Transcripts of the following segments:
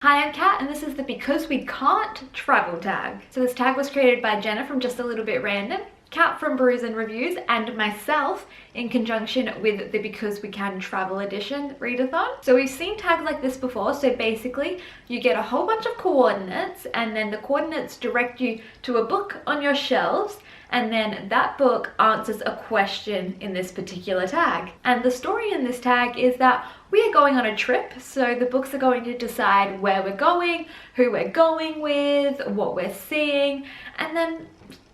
Hi, I'm Kat, and this is the Because We Can't Travel tag. So this tag was created by Jenna from Just a Little Bit Random, Kat from Brews and Reviews, and myself in conjunction with the Because We Can Travel edition readathon. So we've seen tags like this before. So basically you get a whole bunch of coordinates, and then the coordinates direct you to a book on your shelves, and then that book answers a question in this particular tag. And the story in this tag is that we are going on a trip, so the books are going to decide where we're going, who we're going with, what we're seeing, and then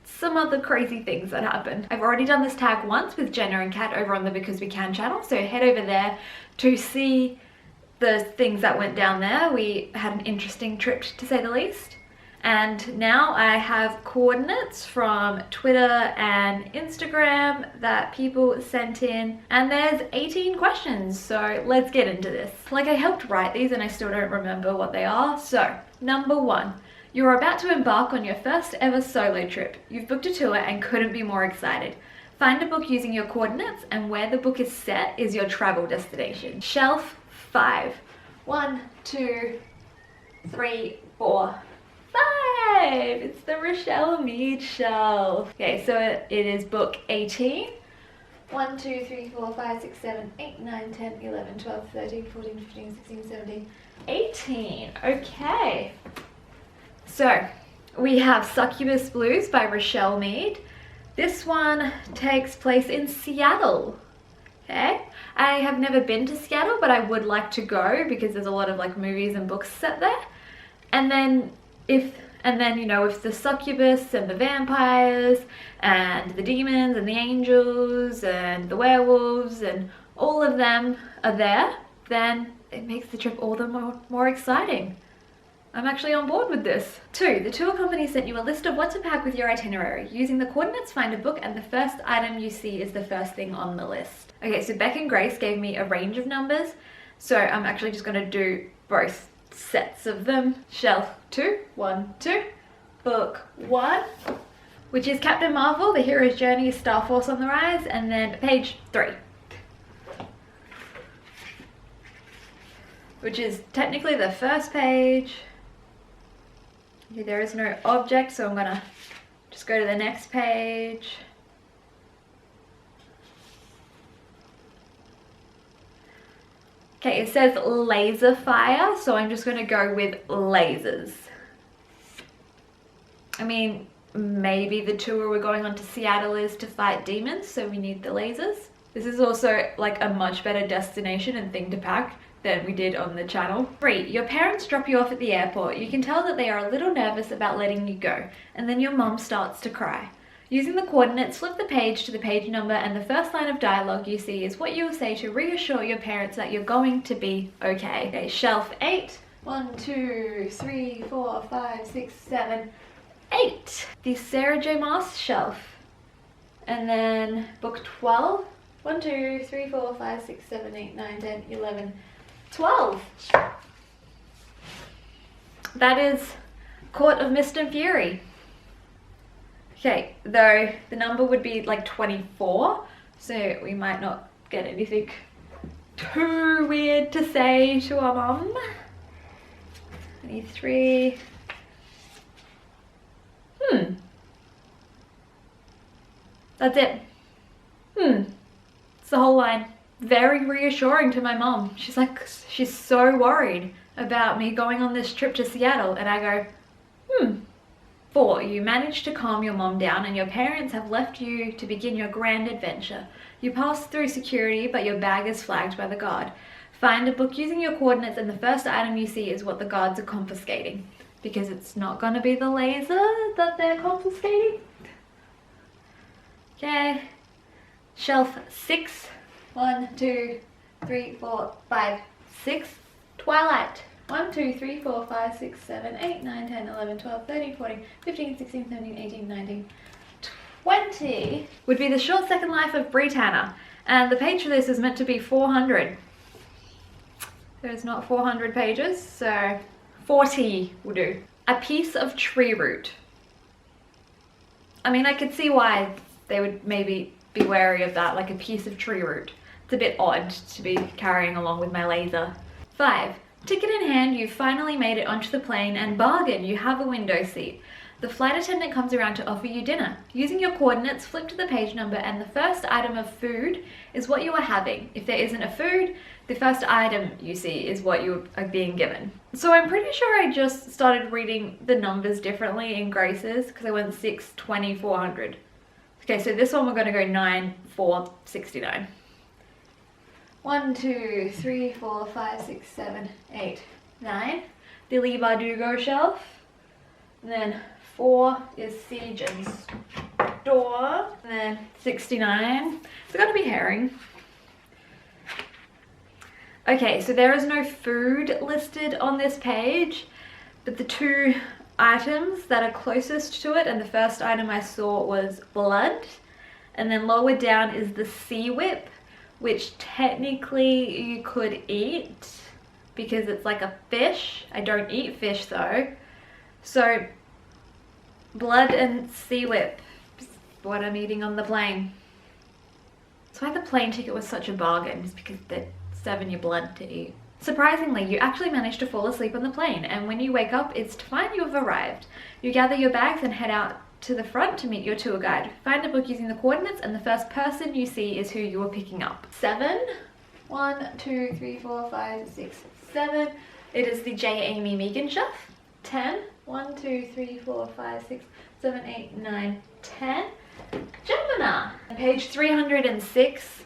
some other crazy things that happen. I've already done this tag once with Jenna and Kat over on the Because We Can channel, so head over there to see the things that went down there. We had an interesting trip, to say the least. And now I have coordinates from Twitter and Instagram that people sent in, and there's 18 questions, so let's get into this. Like, I helped write these and I still don't remember what they are. So, number 1. You're about to embark on your first ever solo trip. You've booked a tour and couldn't be more excited. Find a book using your coordinates, and where the book is set is your travel destination. Shelf 5. 1, 2, 3, 4, 5. It's the Rochelle Mead shelf. Okay, so it is book 18. 1, 2, 3, 4, 5, 6, 7, 8, 9, 10, 11, 12, 13, 14, 15, 16, 17, 18. Okay. So we have Succubus Blues by Rochelle Mead. This one takes place in Seattle. Okay. I have never been to Seattle, but I would like to go because there's a lot of like movies and books set there. And then you know, if the succubus and the vampires and the demons and the angels and the werewolves and all of them are there, then it makes the trip all the more exciting. I'm actually on board with this. 2. The tour company sent you a list of what to pack with your itinerary. Using the coordinates, find a book, and the first item you see is the first thing on the list. Okay, so Beck and Grace gave me a range of numbers, so I'm actually just going to do both sets of them. Shelf 2, 1, 2. Book 1, which is Captain Marvel, The Hero's Journey, Star Force on the Rise, and then page 3, which is technically the first page. Okay, there is no object, so I'm gonna just go to the next page. Okay, it says laser fire, so I'm just gonna go with lasers. I mean, maybe the tour we're going on to Seattle is to fight demons, so we need the lasers. This is also like a much better destination and thing to pack than we did on the channel. 3. Your parents drop you off at the airport. You can tell that they are a little nervous about letting you go, and then your mom starts to cry. Using the coordinates, flip the page to the page number, and the first line of dialogue you see is what you will say to reassure your parents that you're going to be okay. Okay, shelf 8. 1, 2, 3, 4, 5, 6, 7, 8. The Sarah J. Maas shelf. And then book 12. 1, 2, 3, 4, 5, 6, 7, 8, 9, 10, 11, 12. That is Court of Mist and Fury. Okay, though the number would be like 24, so we might not get anything too weird to say to our mum. 23. That's it. It's the whole line. Very reassuring to my mom. She's like, she's so worried about me going on this trip to Seattle, and I go, 4. You manage to calm your mom down, and your parents have left you to begin your grand adventure. You pass through security, but your bag is flagged by the guard. Find a book using your coordinates, and the first item you see is what the guards are confiscating. Because it's not gonna be the laser that they're confiscating. Okay. Shelf 6. 1, 2, 3, 4, 5, 6. Twilight. 1, 2, 3, 4, 5, 6, 7, 8, 9, 10, 11, 12, 13, 14, 15, 16, 17, 18, 19, 20 would be The Short Second Life of Britannia. And the page for this is meant to be 400. There's not 400 pages, so 40 will do. A piece of tree root. I mean, I could see why they would maybe be wary of that, like a piece of tree root. It's a bit odd to be carrying along with my laser. 5. Ticket in hand, you've finally made it onto the plane, and bargain, you have a window seat. The flight attendant comes around to offer you dinner. Using your coordinates, flip to the page number, and the first item of food is what you are having. If there isn't a food, the first item you see is what you are being given. So I'm pretty sure I just started reading the numbers differently in Grace's, because I went 6, 20, 400. Okay, so this one we're going to go 9, 4, 69. 1, 2, 3, 4, 5, 6, 7, 8, 9. The Leigh Bardugo shelf. And then 4 is Siege and Store. And then 69. It's got to be herring. Okay, so there is no food listed on this page, but the two items that are closest to it, and the first item I saw was blood, and then lower down is the sea whip, which technically you could eat because it's like a fish. I don't eat fish though. So blood and sea whip is what I'm eating on the plane. That's why the plane ticket was such a bargain, is because they're serving you blood to eat. Surprisingly, you actually managed to fall asleep on the plane, and when you wake up, it's to find you have arrived. You gather your bags and head out to the front to meet your tour guide. Find a book using the coordinates, and the first person you see is who you are picking up. 7. 1, 2, 3, 4, 5, 6, 7. It is the J. Amy Megan shelf. 10. 1, 2, 3, 4, 5, 6, 7, 8, 9, 10. Gemina. Page 306.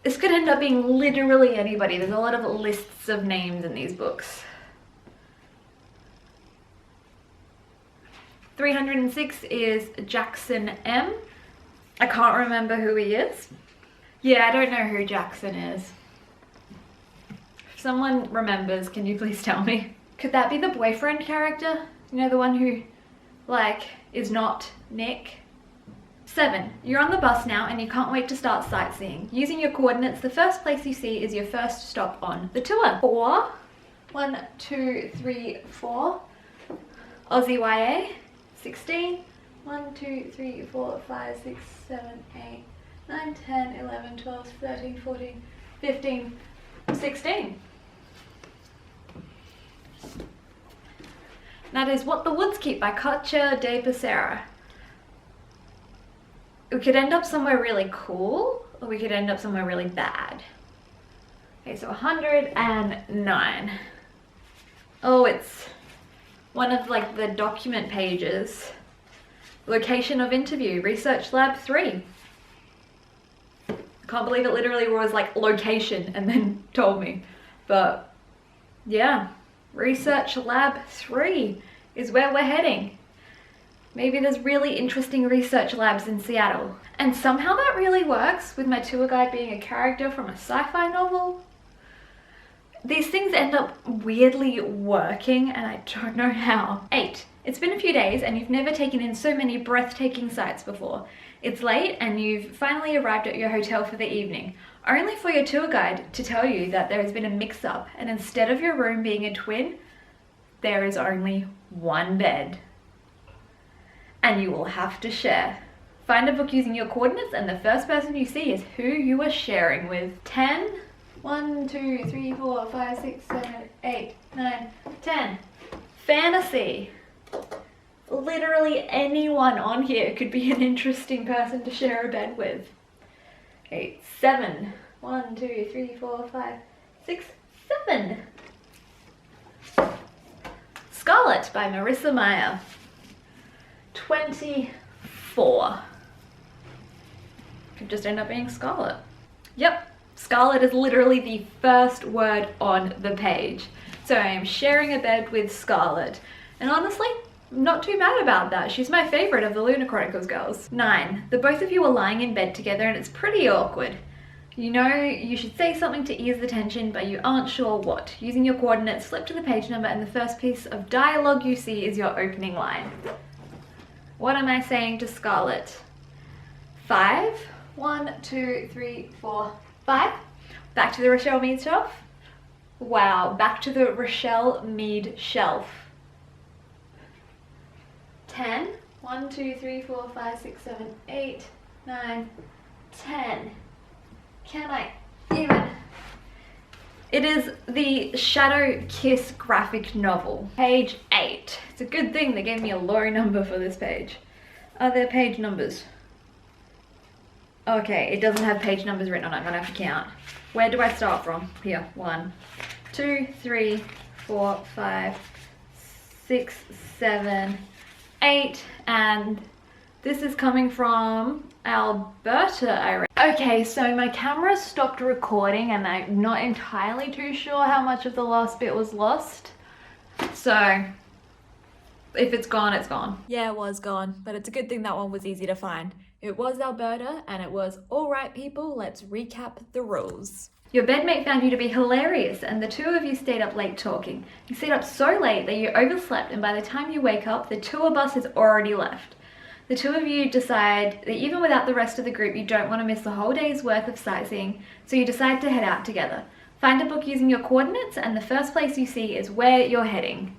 This could end up being literally anybody. There's a lot of lists of names in these books. 306 is Jackson M. I can't remember who he is. Yeah, I don't know who Jackson is. If someone remembers, can you please tell me? Could that be the boyfriend character? You know, the one who, like, is not Nick? 7. You're on the bus now and you can't wait to start sightseeing. Using your coordinates, the first place you see is your first stop on the tour. 4. 1, 2, 3, 4. Aussie YA. 16. 1, 2, 3, 4, 5, 6, 7, 8, 9, 10, 11, 12, 13, 14, 15, 16. That is What the Woods Keep by Katja de Pissarra. We could end up somewhere really cool, or we could end up somewhere really bad. Okay, so 109. Oh, it's one of like the document pages. Location of interview, Research Lab 3. I can't believe it literally was like location and then told me. But yeah, Research Lab 3 is where we're heading. Maybe there's really interesting research labs in Seattle. And somehow that really works with my tour guide being a character from a sci-fi novel. These things end up weirdly working and I don't know how. 8. It's been a few days and you've never taken in so many breathtaking sights before. It's late and you've finally arrived at your hotel for the evening, only for your tour guide to tell you that there has been a mix-up and instead of your room being a twin, there is only one bed. And you will have to share. Find a book using your coordinates and the first person you see is who you are sharing with. 10. 1, 2, 3, 4, 5, 6, 7, 8, 9, 10. Fantasy. Literally anyone on here could be an interesting person to share a bed with. 8, 7. 1, 2, 3, 4, 5, 6, 7. Scarlet by Marissa Meyer. 24. Could just end up being Scarlet. Yep, Scarlet is literally the first word on the page. So I am sharing a bed with Scarlet. And honestly, I'm not too mad about that. She's my favorite of the Lunar Chronicles girls. 9. The both of you are lying in bed together and it's pretty awkward. You know you should say something to ease the tension, but you aren't sure what. Using your coordinates, flip to the page number and the first piece of dialogue you see is your opening line. What am I saying to Scarlet? 5. 1, 2, 3, 4, 5. Back to the Rochelle Mead shelf. Wow, back to the Rochelle Mead shelf. 10. 1, 2, 3, 4, 5, 6, 7, 8, 9, 10. Can I even It is the Shadow Kiss graphic novel, page 8. It's a good thing they gave me a low number for this page. Are there page numbers? Okay, it doesn't have page numbers written on it. I'm gonna have to count. Where do I start from? Here, 1, 2, 3, 4, 5, 6, 7, 8, and this is coming from Alberta, I reckon. Okay, so my camera stopped recording and I'm not entirely too sure how much of the last bit was lost. So if it's gone, it's gone. Yeah, it was gone, but it's a good thing that one was easy to find. It was Alberta and it was, all right people, let's recap the rules. Your bedmate found you to be hilarious and the two of you stayed up late talking. You stayed up so late that you overslept and by the time you wake up, the tour bus has already left. The two of you decide that even without the rest of the group, you don't want to miss the whole day's worth of sightseeing, so you decide to head out together. Find a book using your coordinates and the first place you see is where you're heading.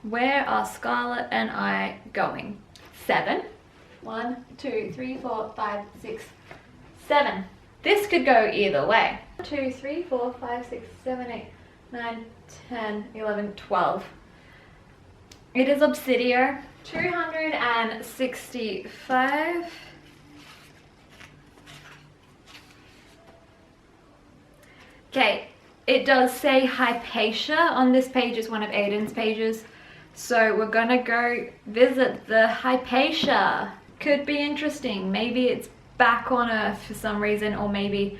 Where are Scarlett and I going? 7. 1, 2, 3, 4, 5, 6, 7. This could go either way. 2, 3, 4, 5, 6, 7, 8, 9, 10, 11, 12. It is Obsidio. 265. Okay, it does say Hypatia on this page. Is one of Aiden's pages. So we're gonna go visit the Hypatia. Could be interesting. Maybe it's back on Earth for some reason, or maybe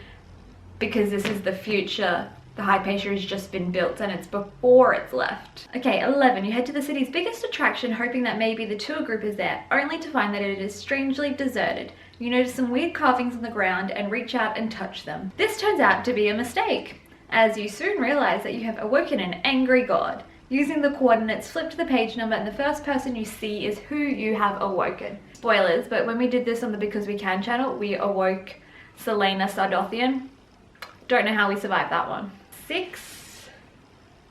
because this is the future, the Hypatia has just been built and it's before it's left. Okay, 11. You head to the city's biggest attraction hoping that maybe the tour group is there, only to find that it is strangely deserted. You notice some weird carvings on the ground and reach out and touch them. This turns out to be a mistake, as you soon realize that you have awoken an angry god. Using the coordinates, flip to the page number and the first person you see is who you have awoken. Spoilers, but when we did this on the Because We Can channel, we awoke Selena Sardothian. Don't know how we survived that one. 6.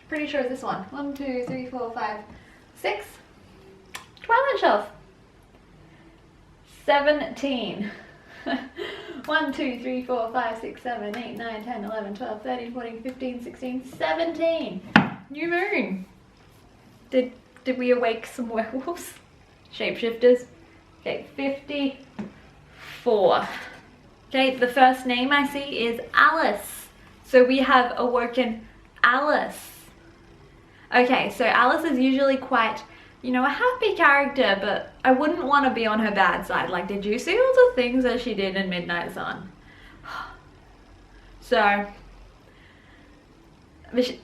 Pretty sure it's this one. 1, 2, 3, 4, 5, 6. Twilight Shelf. 17. 1, 2, 3, 4, 5, 6, 7, 8, 9, 10, 11, 12, 13, 14, 15, 16, 17. New moon. Did we awake some werewolves? Shapeshifters. Okay, 54. Okay, the first name I see is Alice. So we have awoken Alice. Okay, so Alice is usually quite, you know, a happy character, but I wouldn't want to be on her bad side. Like, did you see all the things that she did in Midnight Sun? So,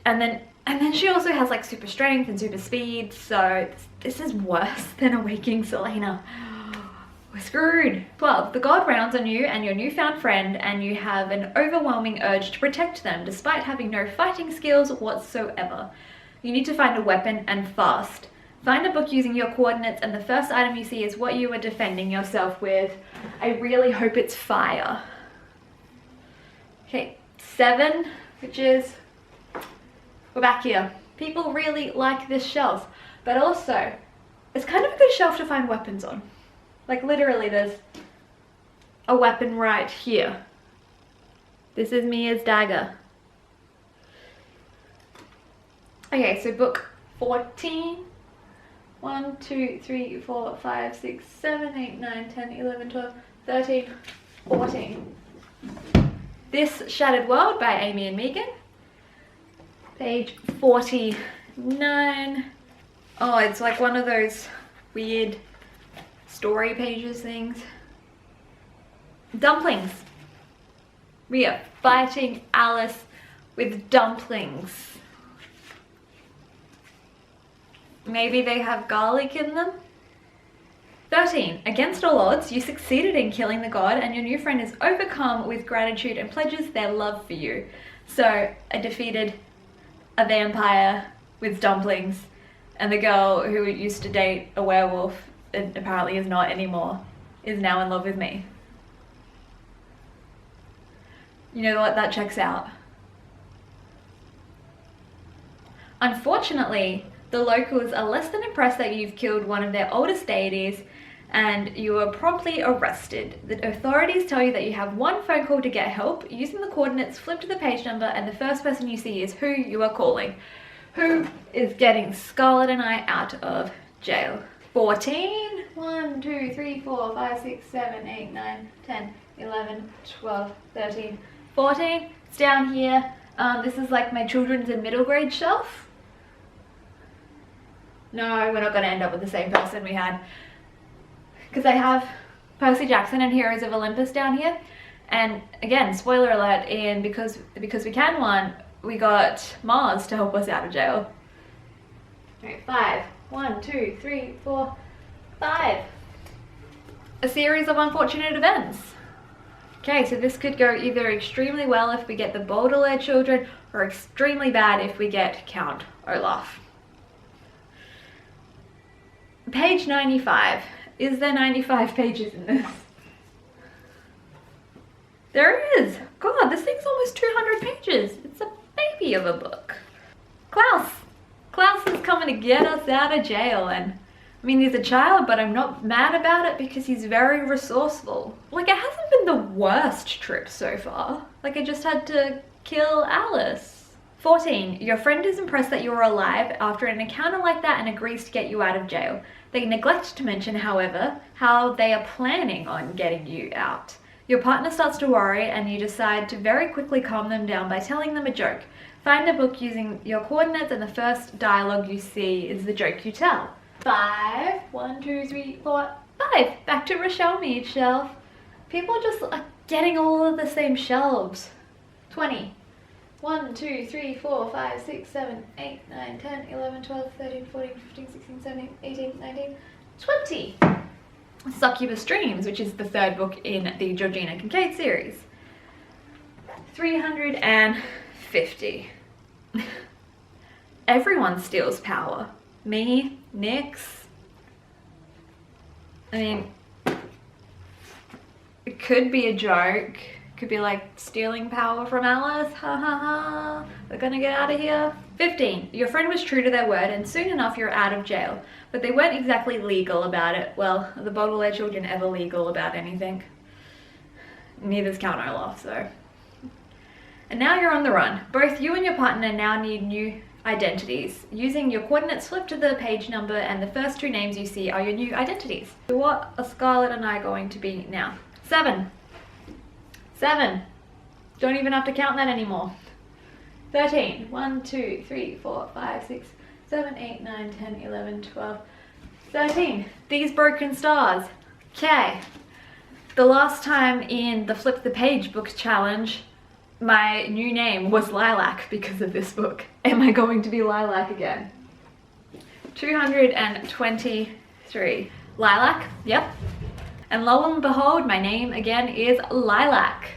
and then she also has like super strength and super speed, so this is worse than awaking Selena. We're screwed. 12. The god rounds on you and your newfound friend, and you have an overwhelming urge to protect them despite having no fighting skills whatsoever. You need to find a weapon and fast. Find a book using your coordinates and the first item you see is what you are defending yourself with. I really hope it's fire. Okay, 7, which is, we're back here. People really like this shelf, but also it's kind of a good shelf to find weapons on. Like literally there's a weapon right here. This is Mia's dagger. Okay, so book 14. 1, 2, 3, 4, 5, 6, 7, 8, 9, 10, 11, 12, 13, 14. This Shattered World by Amy and Megan. Page 49. Oh, it's like one of those weird story pages things. Dumplings. We are fighting Alice with dumplings. Maybe they have garlic in them? 13. Against all odds, you succeeded in killing the god and your new friend is overcome with gratitude and pledges their love for you. So, I defeated a vampire with dumplings and the girl who used to date a werewolf and apparently is not anymore is now in love with me. You know what? That checks out. Unfortunately, the locals are less than impressed that you've killed one of their oldest deities and you are promptly arrested. The authorities tell you that you have one phone call to get help. Using the coordinates, flip to the page number, and the first person you see is who you are calling. Who is getting Scarlett and I out of jail? 14? 1, 2, 3, 4, 5, 6, 7, 8, 9, 10, 11, 12, 13, 14. It's down here. This is like my children's and middle grade shelf. No, we're not going to end up with the same person we had. Because I have Percy Jackson and Heroes of Olympus down here. And again, spoiler alert, in Because We Can one, we got Mars to help us out of jail. Alright, 5. 1, 2, 3, 4, 5. A series of unfortunate events. Okay, so this could go either extremely well if we get the Baudelaire children, or extremely bad if we get Count Olaf. Page 95. Is there 95 pages in this? There is! God, this thing's almost 200 pages. It's a baby of a book. Klaus! Klaus is coming to get us out of jail, and I mean, he's a child, but I'm not mad about it because he's very resourceful. Like, it hasn't been the worst trip so far. Like, I just had to kill Alice. 14. Your friend is impressed that you are alive after an encounter like that and agrees to get you out of jail. They neglect to mention, however, how they are planning on getting you out. Your partner starts to worry and you decide to very quickly calm them down by telling them a joke. Find a book using your coordinates and the first dialogue you see is the joke you tell. 5. 1, 2, 3, 4, 5. Back to Rochelle Mead shelf. People just are getting all of the same shelves. 20. 1, 2, 3, 4, 5, 6, 7, 8, 9, 10, 11, 12, 13, 14, 15, 16, 17, 18, 19, 20. Succubus Dreams, which is the third book in the Georgina Kincaid series. 350. Everyone steals power. Me, Nyx. I mean, it could be a joke. Could be like stealing power from Alice. Ha ha ha. We're gonna get out of here. 15. Your friend was true to their word and soon enough you're out of jail. But they weren't exactly legal about it. Well, are the Baudelaire children ever legal about anything? Neither's Count Olaf, so. And now you're on the run. Both you and your partner now need new identities. Using your coordinates, flip to the page number and the first two names you see are your new identities. What are Scarlett and I going to be now? 7. 7. Don't even have to count that anymore. 13. 1, 2, 3, 4, 5, 6, 7, 8, 9, 10, 11, 12, 13. These broken stars. Okay. The last time in the Flip the Page book challenge, my new name was Lilac because of this book. Am I going to be Lilac again? 223. Lilac, yep. And lo and behold, my name again is Lilac.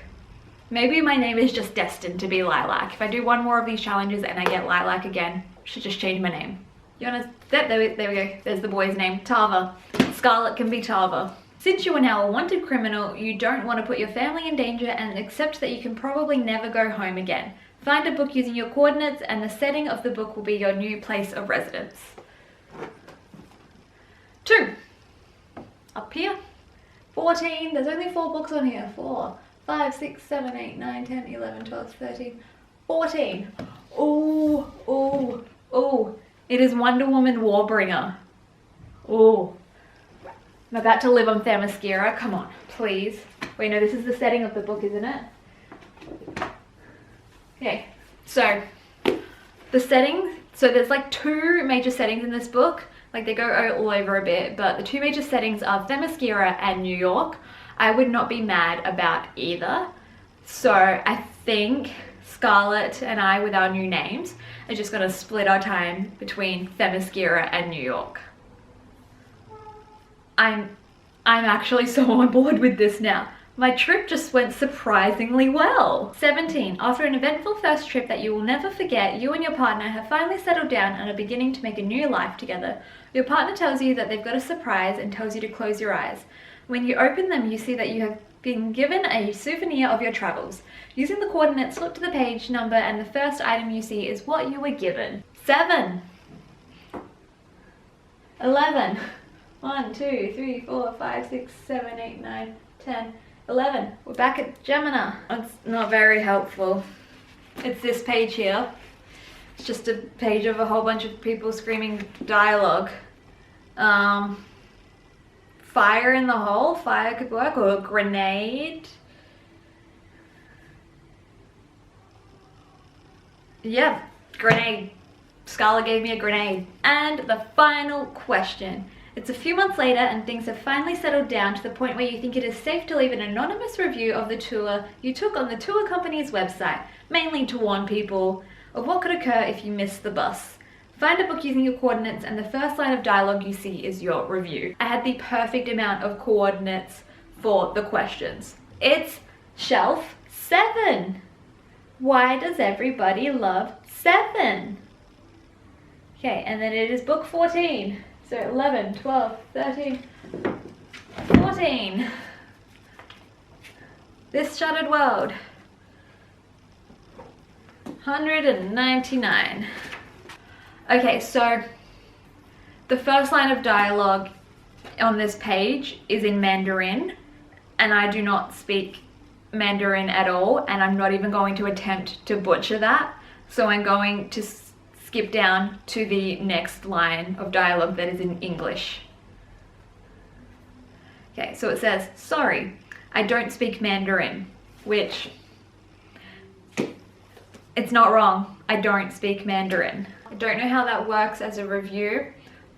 Maybe my name is just destined to be Lilac. If I do one more of these challenges and I get Lilac again, I should just change my name. You wanna, there we go, there's the boy's name, Tava. Scarlett can be Tava. Since you are now a wanted criminal, you don't want to put your family in danger and accept that you can probably never go home again. Find a book using your coordinates and the setting of the book will be your new place of residence. 2. Up here. 14. There's only 4 books on here. 4, 5, 6, 7, 8, 9, 10, 11, 12, 13, 14. Oh, oh, oh. It is Wonder Woman Warbringer. Oh. I'm about to live on Themyscira. Come on, please. Wait, no, this is the setting of the book, isn't it? Okay, so the settings. So there's like 2 major settings in this book. Like they go all over a bit, but the 2 major settings are Themyscira and New York. I would not be mad about either. So I think Scarlett and I, with our new names, are just gonna split our time between Themyscira and New York. I'm actually so on board with this now. My trip just went surprisingly well. 17. After an eventful first trip that you will never forget, you and your partner have finally settled down and are beginning to make a new life together. Your partner tells you that they've got a surprise and tells you to close your eyes. When you open them, you see that you have been given a souvenir of your travels. Using the coordinates, flip to the page number and the first item you see is what you were given. 7. 11. 1, 2, 3, 4, 5, 6, 7, 8, 9, 10, 11. We're back at Gemina. It's not very helpful. It's this page here. It's just a page of a whole bunch of people screaming dialogue. Fire in the hole, fire could work, or a grenade. Yeah, grenade. Scarlett gave me a grenade. And the final question. It's a few months later and things have finally settled down to the point where you think it is safe to leave an anonymous review of the tour you took on the tour company's website, mainly to warn people of what could occur if you miss the bus. Find a book using your coordinates and the first line of dialogue you see is your review. I had the perfect amount of coordinates for the questions. It's shelf 7. Why does everybody love 7? Okay, and then it is book 14. So 11, 12, 13, 14. This Shattered World. 199. Okay, so the first line of dialogue on this page is in Mandarin, and I do not speak Mandarin at all, and I'm not even going to attempt to butcher that. So I'm going to skip down to the next line of dialogue that is in English. Okay, so it says, sorry, I don't speak Mandarin, which it's not wrong. I don't speak Mandarin. I don't know how that works as a review,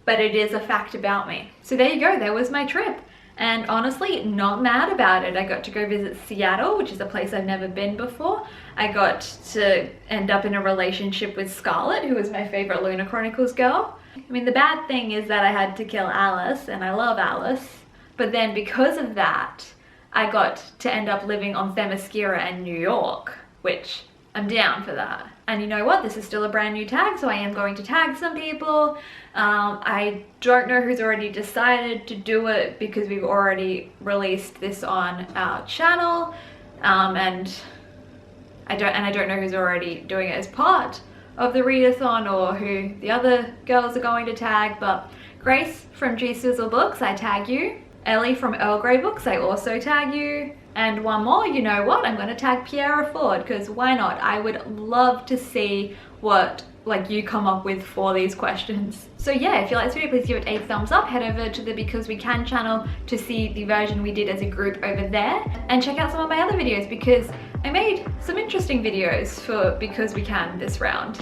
but it is a fact about me. So there you go, there was my trip. And honestly, not mad about it. I got to go visit Seattle, which is a place I've never been before. I got to end up in a relationship with Scarlett, who was my favorite Lunar Chronicles girl. I mean, the bad thing is that I had to kill Alice, and I love Alice. But then because of that, I got to end up living on Themyscira and New York, which I'm down for that. And you know what? This is still a brand new tag, so I am going to tag some people. I don't know who's already decided to do it because we've already released this on our channel, and I don't know who's already doing it as part of the readathon or who the other girls are going to tag. But Grace from G Sizzle Books, I tag you. Ellie from Earl Grey Books, I also tag you. And one more, you know what? I'm going to tag Pierre Ford, because why not? I would love to see what you come up with for these questions. So yeah, if you like this video, please give it a thumbs up. Head over to the Because We Can channel to see the version we did as a group over there. And check out some of my other videos because I made some interesting videos for Because We Can this round.